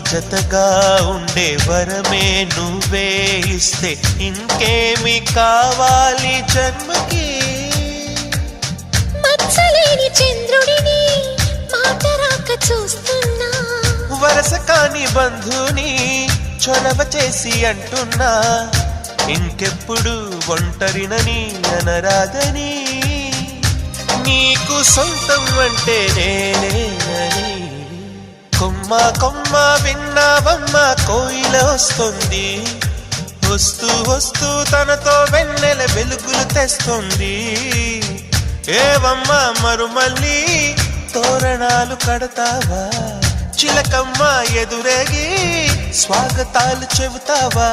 జతగా ఉండే వరమే నువ్వే ఇస్తే ఇంకేమి కావాలి జన్మకి. మచ్చలేని చంద్రుడిని మాట రాక చూస్తున్నా, వరస కాని బంధుని చొరవ చేసి అంటున్నా, ఇంకెప్పుడు ఒంటరినని అనరాదని, నీకు సొంతం అంటే నేనేనని. కొమ్మ కొమ్మ విన్నావమ్మ కోయిల వస్తుంది, వస్తూ వస్తూ తనతో వెన్నెల వెలుగులు తెస్తుంది. ఏవమ్మ మరుమల్లి తోరణాలు కడతావా, చిలకమ్మ ఎదురేగి స్వాగతాలు చెబుతావా.